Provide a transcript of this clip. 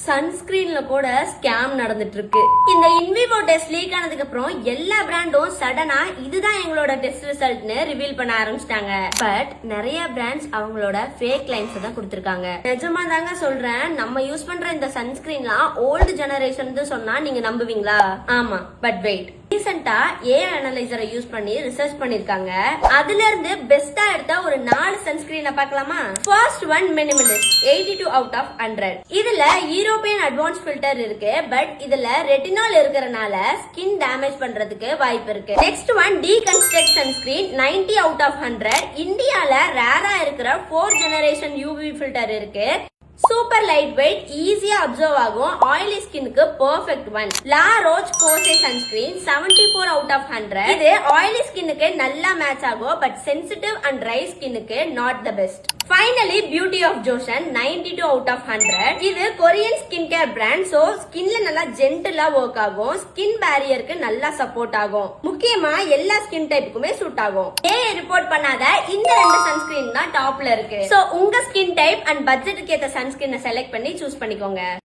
சன்ஸ்கிரீன்ல கூட ஸ்கேம் நடந்துட்டு இருக்கு. இந்த இன்விவோ டெஸ்ட் லீக் ஆனதுக்கு அப்புறம் எல்லா பிராண்டும் சடனா இதுதான் எங்களோட டெஸ்ட் ரிசல்ட்னு ரிவீல் பண்ண ஆரம்பிச்சிட்டாங்க. பட் நிறைய பிராண்ட்ஸ் அவங்களோட ஃபேக் லைன்ஸ் தான் கொடுத்திருக்காங்க. நிஜமா தாங்க சொல்றேன், நம்ம யூஸ் பண்ற இந்த சன்ஸ்கிரீன்லாம் ஓல்டு ஜெனரேஷன் சொன்னா நீங்க நம்புவீங்களா? ஆமா, பட் வெயிட். ரீசெண்டா ஏஐ அனலைசரை யூஸ் பண்ணி ரிசர்ச் பண்ணிருக்காங்க. அதுல இருந்து பெஸ்டா எடுத்த ஒரு 4 சன்ஸ்கிரீனை பார்க்கலாமா? First one Minimalist, 82 out of 100. இதுல யூரோப்பியன் அட்வான்ஸ் ஃபில்டர் இருக்கு. பட் இதுல ரெட்டினால் இருக்கறனால ஸ்கின் டேமேஜ் பண்றதுக்கு வாய்ப்பு இருக்கு. Next one Deconstruct sunscreen, 90 out of 100. இந்தியால ரேரா இருக்கிற 4th ஜெனரேஷன் யூவி ஃபில்டர் இருக்கு. சூப்பர் லைட் வெயிட், ஈஸியா அப்சர்வ் ஆகும், ஆயிலி ஸ்கின்னுக்கு perfect one. La roach போசே sunscreen, 74 out of 100. இது ஆயிலி ஸ்கின்னுக்கு நல்லா மேட்ச் ஆகும், பட் சென்சிட்டிவ் அண்ட் ட்ரை ஸ்கின்னுக்கு not the best. Finally beauty of Joseon, 92 out of 100. இது Korean skin care brand. So ஸ்கின்ல நல்லா ஜென்டிலா ஒர்க் ஆகும், ஸ்கின் பேரியருக்கு நல்லா சப்போர்ட் ஆகும், முக்கியமா எல்லா ஸ்கின் டைப்புக்குமே சூட் ஆகும். ஏஐ ரிப்போர்ட் பண்ணாத இந்த 2 சன்ஸ்கிரீன் தான் டாப்ல இருக்கு. சோ உங்க ஸ்கின் டைப் அண்ட் பட்ஜெட்டுக்கு ஏத்த சன்ஸ்கிரீனை செலக்ட் பண்ணி சூஸ் பண்ணிக்கோங்க.